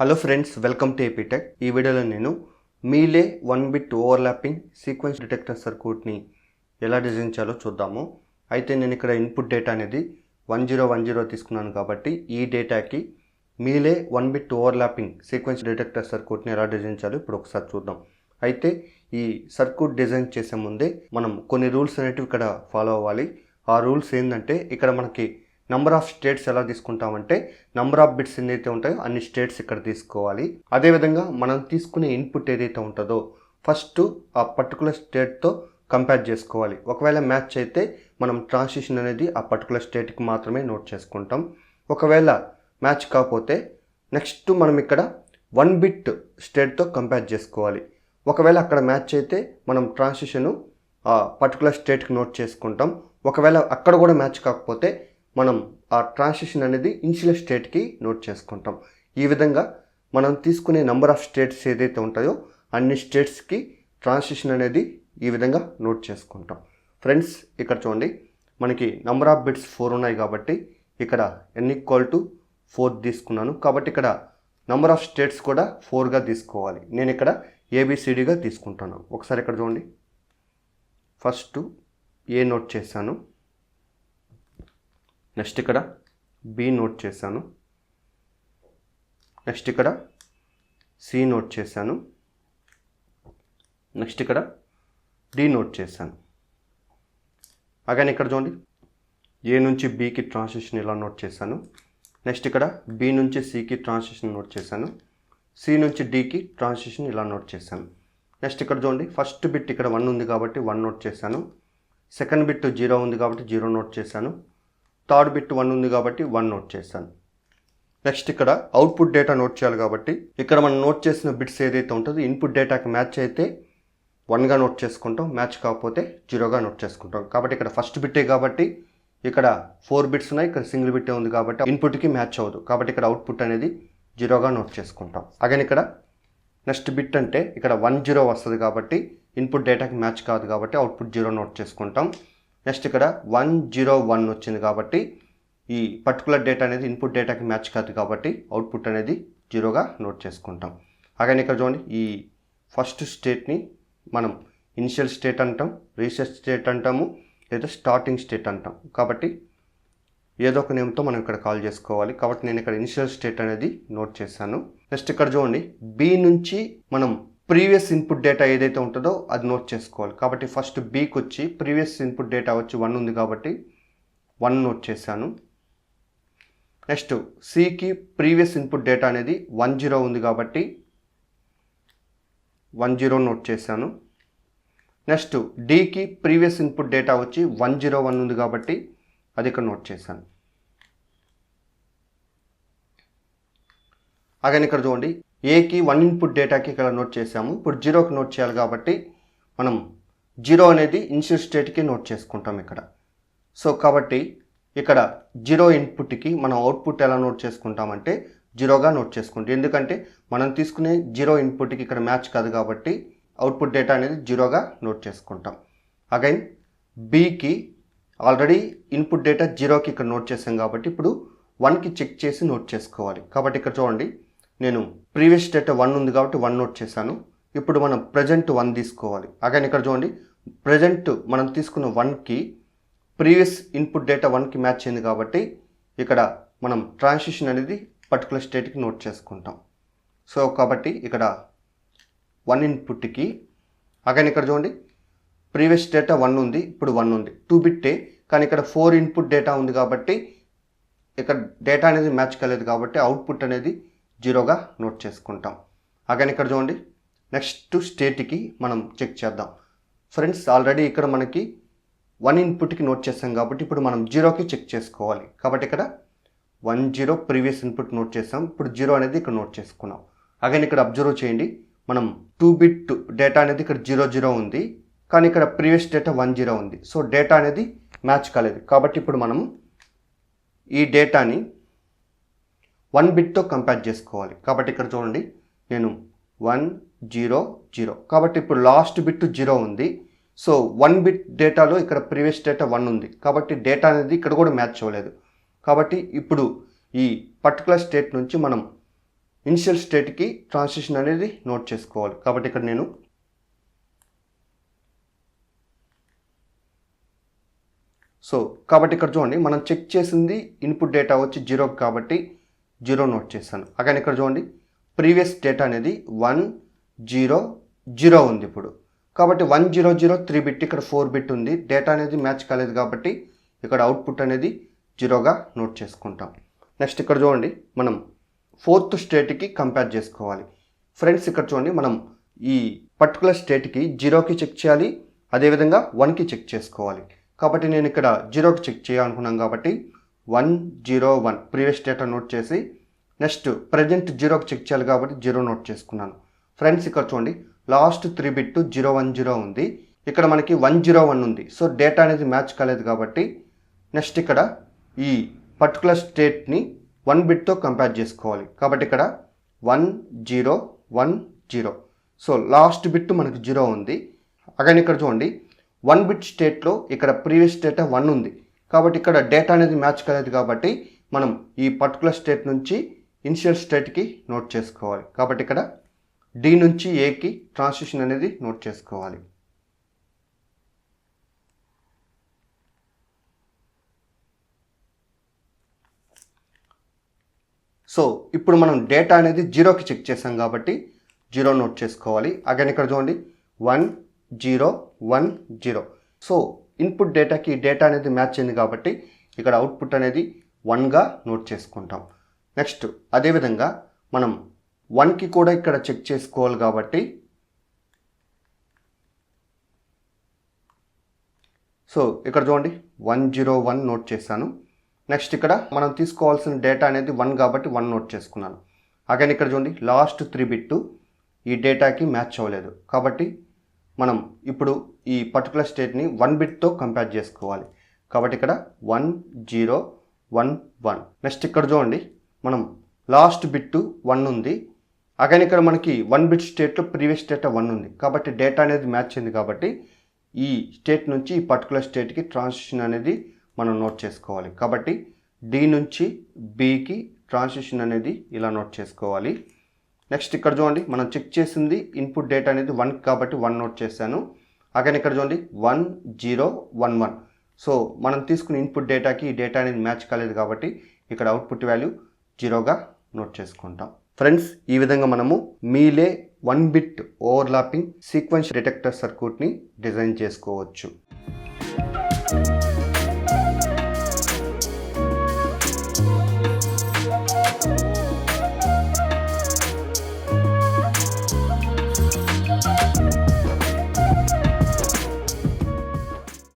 Hello friends, welcome to APTech. ఈ వీడియోలో నేను మీలే 1-బిట్ ఓవర్లాపింగ్ సీక్వెన్స్ డిటెక్టర్ సర్క్యూట్ని ఎలా డిజైన్ చేయాలో చూద్దాము. అయితే నేను ఇక్కడ ఇన్పుట్ డేటా అనేది 1010 తీసుకున్నాను కాబట్టి ఈ డేటాకి మీలే 1-బిట్ ఓవర్లాపింగ్ సీక్వెన్స్ డిటెక్టర్ సర్క్యూట్ని ఎలా డిజైన్ చేయాలో ఇప్పుడు ఒకసారి చూద్దాం. అయితే ఈ సర్క్యూట్ డిజైన్ చేసే ముందే మనం కొన్ని రూల్స్ అనేటివి ఇక్కడ ఫాలో అవ్వాలి. ఆ రూల్స్ ఏంటంటే, ఇక్కడ మనకి నంబర్ ఆఫ్ స్టేట్స్ ఎలా తీసుకుంటామంటే నంబర్ ఆఫ్ బిట్స్ ఏదైతే ఉంటాయో అన్ని స్టేట్స్ ఇక్కడ తీసుకోవాలి. అదేవిధంగా మనం తీసుకునే ఇన్పుట్ ఏదైతే ఉంటుందో ఫస్ట్ ఆ పర్టికులర్ స్టేట్తో కంపేర్ చేసుకోవాలి. ఒకవేళ మ్యాచ్ అయితే మనం ట్రాన్సిషన్ అనేది ఆ పర్టికులర్ స్టేట్కి మాత్రమే నోట్ చేసుకుంటాం. ఒకవేళ మ్యాచ్ కాకపోతే నెక్స్ట్ మనం ఇక్కడ 1-బిట్ స్టేట్తో కంపేర్ చేసుకోవాలి. ఒకవేళ అక్కడ మ్యాచ్ అయితే మనం ట్రాన్సిషను ఆ పర్టికులర్ స్టేట్కి నోట్ చేసుకుంటాం. ఒకవేళ అక్కడ కూడా మ్యాచ్ కాకపోతే మనం ఆ ట్రాన్సిషన్ అనేది ఇనిషియల్ స్టేట్కి నోట్ చేసుకుంటాం. ఈ విధంగా మనం తీసుకునే నెంబర్ ఆఫ్ స్టేట్స్ ఏదైతే ఉంటాయో అన్ని స్టేట్స్కి ట్రాన్సిషన్ అనేది ఈ విధంగా నోట్ చేసుకుంటాం. ఫ్రెండ్స్, ఇక్కడ చూడండి, మనకి నెంబర్ ఆఫ్ బిట్స్ 4 ఉన్నాయి కాబట్టి ఇక్కడ n=4 తీసుకున్నాను. కాబట్టి ఇక్కడ నెంబర్ ఆఫ్ స్టేట్స్ కూడా 4గా తీసుకోవాలి. నేను ఇక్కడ ABCDగా తీసుకుంటాను. ఒకసారి ఇక్కడ చూడండి, ఫస్ట్ ఏ నోట్ చేశాను, నెక్స్ట్ ఇక్కడ B నోట్ చేశాను, నెక్స్ట్ ఇక్కడ C నోట్ చేశాను, నెక్స్ట్ ఇక్కడ D నోట్ చేశాను. అగైన్ ఇక్కడ చూడండి, A నుంచి Bకి ట్రాన్సిషన్ ఇలా నోట్ చేశాను, నెక్స్ట్ ఇక్కడ B నుంచి Cకి ట్రాన్సిషన్ నోట్ చేశాను, C నుంచి Dకి ట్రాన్సిషన్ ఇలా నోట్ చేశాను. నెక్స్ట్ ఇక్కడ చూడండి, ఫస్ట్ బిట్ ఇక్కడ 1 ఉంది కాబట్టి 1 నోట్ చేశాను, సెకండ్ బిట్ 0 ఉంది కాబట్టి 0 నోట్ చేశాను, థర్డ్ బిట్ 1 ఉంది కాబట్టి 1 నోట్ చేశాను. నెక్స్ట్ ఇక్కడ అవుట్పుట్ డేటా నోట్ చేయాలి కాబట్టి ఇక్కడ మనం నోట్ చేసిన బిట్స్ ఏదైతే ఉంటుందో ఇన్పుట్ డేటాకి మ్యాచ్ అయితే 1గా నోట్ చేసుకుంటాం, మ్యాచ్ కాకపోతే 0గా నోట్ చేసుకుంటాం. కాబట్టి ఇక్కడ ఫస్ట్ బిట్టే కాబట్టి ఇక్కడ 4 బిట్స్ ఉన్నాయి, ఇక్కడ సింగిల్ బిట్టే ఉంది కాబట్టి ఇన్పుట్కి మ్యాచ్ అవ్వదు. కాబట్టి ఇక్కడ అవుట్పుట్ అనేది 0గా నోట్ చేసుకుంటాం. అగైన్ ఇక్కడ నెక్స్ట్ బిట్ అంటే ఇక్కడ 10 వస్తుంది కాబట్టి ఇన్పుట్ డేటాకి మ్యాచ్ కాదు కాబట్టి అవుట్పుట్ 0 నోట్ చేసుకుంటాం. నెక్స్ట్ ఇక్కడ 101 వచ్చింది కాబట్టి ఈ పర్టికులర్ డేటా అనేది ఇన్పుట్ డేటాకి మ్యాచ్ కాదు కాబట్టి అవుట్పుట్ అనేది 0గా నోట్ చేసుకుంటాం. అలాగే ఇక్కడ చూడండి, ఈ ఫస్ట్ స్టేట్ని మనం ఇనిషియల్ స్టేట్ అంటాం, రీసెట్ స్టేట్ అంటాము, లేదా స్టార్టింగ్ స్టేట్ అంటాం. కాబట్టి ఏదో ఒక నేమ్తో మనం ఇక్కడ కాల్ చేసుకోవాలి. కాబట్టి నేను ఇక్కడ ఇనిషియల్ స్టేట్ అనేది నోట్ చేశాను. నెక్స్ట్ ఇక్కడ చూడండి, B నుంచి మనం ప్రీవియస్ ఇన్పుట్ డేటా ఏదైతే ఉంటుందో అది నోట్ చేసుకోవాలి. కాబట్టి ఫస్ట్ Bకి వచ్చి ప్రీవియస్ ఇన్పుట్ డేటా వచ్చి 1 ఉంది కాబట్టి 1 నోట్ చేశాను. నెక్స్ట్ Cకి ప్రీవియస్ ఇన్పుట్ డేటా అనేది 10 ఉంది కాబట్టి 10 నోట్ చేశాను. నెక్స్ట్ Dకి ప్రీవియస్ ఇన్పుట్ డేటా వచ్చి 101 ఉంది కాబట్టి అది ఇక్కడ నోట్ చేశాను. అలాగే ఇక్కడ చూడండి, Aకి 1 ఇన్పుట్ డేటాకి ఇక్కడ నోట్ చేసాము. ఇప్పుడు 0కి నోట్ చేయాలి కాబట్టి మనం 0 అనేది ఇనిషియల్ స్టేట్కి నోట్ చేసుకుంటాం ఇక్కడ. సో కాబట్టి ఇక్కడ 0 ఇన్పుట్కి మనం అవుట్పుట్ ఎలా నోట్ చేసుకుంటామంటే 0గా నోట్ చేసుకుంటాం. ఎందుకంటే మనం తీసుకునే 0 ఇన్పుట్కి ఇక్కడ మ్యాచ్ కాదు కాబట్టి అవుట్పుట్ డేటా అనేది 0గా నోట్ చేసుకుంటాం. అగైన్ Bకి ఆల్రెడీ ఇన్పుట్ డేటా 0కి ఇక్కడ నోట్ చేసాం కాబట్టి ఇప్పుడు 1కి చెక్ చేసి నోట్ చేసుకోవాలి. కాబట్టి ఇక్కడ చూడండి, నేను ప్రీవియస్ డేటా 1 ఉంది కాబట్టి 1 నోట్ చేశాను. ఇప్పుడు మనం ప్రజెంట్ 1 తీసుకోవాలి. అగైన్ ఇక్కడ చూడండి, ప్రజెంట్ మనం తీసుకున్న 1కి ప్రీవియస్ ఇన్పుట్ డేటా 1కి మ్యాచ్ అయింది కాబట్టి ఇక్కడ మనం ట్రాన్సిషన్ అనేది పర్టికులర్ స్టేట్కి నోట్ చేసుకుంటాం. సో కాబట్టి ఇక్కడ 1 ఇన్పుట్కి అగైన్ ఇక్కడ చూడండి, ప్రీవియస్ డేటా 1 ఉంది, ఇప్పుడు 1 ఉంది, 2 బిట్టే, కానీ ఇక్కడ 4 ఇన్పుట్ డేటా ఉంది కాబట్టి ఇక్కడ డేటా అనేది మ్యాచ్ కాలేదు కాబట్టి అవుట్పుట్ అనేది 0గా నోట్ చేసుకుంటాం. అగైన్ ఇక్కడ చూడండి, నెక్స్ట్ స్టేట్కి మనం చెక్ చేద్దాం. ఫ్రెండ్స్, ఆల్రెడీ ఇక్కడ మనకి 1 ఇన్పుట్కి నోట్ చేస్తాం కాబట్టి ఇప్పుడు మనం 0కి చెక్ చేసుకోవాలి. కాబట్టి ఇక్కడ 10 ప్రీవియస్ ఇన్పుట్ నోట్ చేస్తాం, ఇప్పుడు 0 అనేది ఇక్కడ నోట్ చేసుకున్నాం. అగైన్ ఇక్కడ అబ్జర్వ్ చేయండి, మనం 2 బిట్ డేటా అనేది ఇక్కడ 00 ఉంది, కానీ ఇక్కడ ప్రీవియస్ డేటా 10 ఉంది. సో డేటా అనేది మ్యాచ్ కాలేదు కాబట్టి ఇప్పుడు మనం ఈ డేటాని 1 బిట్తో కంపేర్ చేసుకోవాలి. కాబట్టి ఇక్కడ చూడండి, నేను 100 కాబట్టి ఇప్పుడు లాస్ట్ బిట్ 0 ఉంది. సో 1 బిట్ డేటాలో ఇక్కడ ప్రీవియస్ డేటా 1 ఉంది కాబట్టి డేటా అనేది ఇక్కడ కూడా మ్యాచ్ అవ్వలేదు. కాబట్టి ఇప్పుడు ఈ పర్టికులర్ స్టేట్ నుంచి మనం ఇనిషియల్ స్టేట్కి ట్రాన్సిషన్ అనేది నోట్ చేసుకోవాలి. కాబట్టి ఇక్కడ నేను కాబట్టి ఇక్కడ చూడండి, మనం చెక్ చేసింది ఇన్పుట్ డేటా వచ్చి 0 కాబట్టి 0 నోట్ చేశాను. అగైన్ ఇక్కడ చూడండి, ప్రీవియస్ డేటా అనేది 1 0 0 ఉంది ఇప్పుడు. కాబట్టి 1 0 0 3 బిట్, ఇక్కడ 4 బిట్ ఉంది. డేటా అనేది మ్యాచ్ కాలేదు కాబట్టి ఇక్కడ అవుట్పుట్ అనేది 0గా నోట్ చేసుకుంటాం. నెక్స్ట్ ఇక్కడ చూడండి, మనం 4th స్టేట్కి కంపేర్ చేసుకోవాలి. ఫ్రెండ్స్ ఇక్కడ చూడండి, మనం ఈ పర్టికులర్ స్టేట్కి 0కి చెక్ చేయాలి, అదేవిధంగా 1కి చెక్ చేసుకోవాలి. కాబట్టి నేను ఇక్కడ 0కి చెక్ చేయాలనుకున్నాను కాబట్టి 1 0 1 ప్రీవియస్ డేటా నోట్ చేసి, నెక్స్ట్ ప్రజెంట్ 0కి చెక్ చేయాలి కాబట్టి 0 నోట్ చేసుకున్నాను. ఫ్రెండ్స్ ఇక్కడ చూడండి, లాస్ట్ 3 బిట్ 0 1 0 ఉంది, ఇక్కడ మనకి 1 0 1 ఉంది. సో డేటా అనేది మ్యాచ్ కాలేదు కాబట్టి నెక్స్ట్ ఇక్కడ ఈ పర్టికులర్ స్టేట్ని 1 బిట్తో కంపేర్ చేసుకోవాలి. కాబట్టి ఇక్కడ 1 0 1 0. సో లాస్ట్ బిట్ మనకి 0 ఉంది. అగైన్ ఇక్కడ చూడండి, 1 బిట్ స్టేట్లో ఇక్కడ ప్రీవియస్ డేటా 1 ఉంది కాబట్టి ఇక్కడ డేటా అనేది మ్యాచ్ కాలేదు కాబట్టి మనం ఈ పర్టికులర్ స్టేట్ నుంచి ఇనిషియల్ స్టేట్కి నోట్ చేసుకోవాలి. కాబట్టి ఇక్కడ డి నుంచి ఏకి ట్రాన్సిషన్ అనేది నోట్ చేసుకోవాలి. సో ఇప్పుడు మనం డేటా అనేది 0కి చెక్ చేసాం కాబట్టి 0 నోట్ చేసుకోవాలి. అగైన్ ఇక్కడ చూడండి, 1 0 1 0. సో ఇన్పుట్ డేటాకి డేటా అనేది మ్యాచ్ అయింది కాబట్టి ఇక్కడ అవుట్పుట్ అనేది 1గా నోట్ చేసుకుంటాం. నెక్స్ట్ అదేవిధంగా మనం 1కి కూడా ఇక్కడ చెక్ చేసుకోవాలి కాబట్టి సో ఇక్కడ చూడండి 1 0 1 నోట్ చేశాను. నెక్స్ట్ ఇక్కడ మనం తీసుకోవాల్సిన డేటా అనేది 1 కాబట్టి 1 నోట్ చేసుకున్నాను. అగైన్ ఇక్కడ చూడండి, లాస్ట్ 3 బిట్ ఈ డేటాకి మ్యాచ్ అవ్వలేదు కాబట్టి మనం ఇప్పుడు ఈ పర్టికులర్ స్టేట్ని 1 బిట్తో కంపేర్ చేసుకోవాలి. కాబట్టి ఇక్కడ 1 0 1 1. నెక్స్ట్ ఇక్కడ చూడండి, మనం లాస్ట్ బిట్ 1 ఉంది. అగైన్ ఇక్కడ మనకి 1 బిట్ స్టేట్లో ప్రీవియస్ డేటా 1 ఉంది కాబట్టి డేటా అనేది మ్యాచ్ అయింది కాబట్టి ఈ స్టేట్ నుంచి ఈ పర్టికులర్ స్టేట్కి ట్రాన్సిషన్ అనేది మనం నోట్ చేసుకోవాలి. కాబట్టి డి నుంచి బికి ట్రాన్సిషన్ అనేది ఇలా నోట్ చేసుకోవాలి. నెక్స్ట్ ఇక్కడ చూడండి, మనం చెక్ చేసింది ఇన్పుట్ డేటా అనేది 1 కాబట్టి 1 నోట్ చేశాను. అగైన్ ఇక్కడ చూడండి 1 0 1 1. సో మనం తీసుకున్న ఇన్పుట్ డేటాకి ఈ డేటా అనేది మ్యాచ్ కాలేదు కాబట్టి ఇక్కడ అవుట్పుట్ వాల్యూ 0గా నోట్ చేసుకుంటాం. ఫ్రెండ్స్, ఈ విధంగా మనము మీలే 1 బిట్ ఓవర్లాపింగ్ సీక్వెన్స్ డిటెక్టర్ సర్క్యూట్ని డిజైన్ చేసుకోవచ్చు.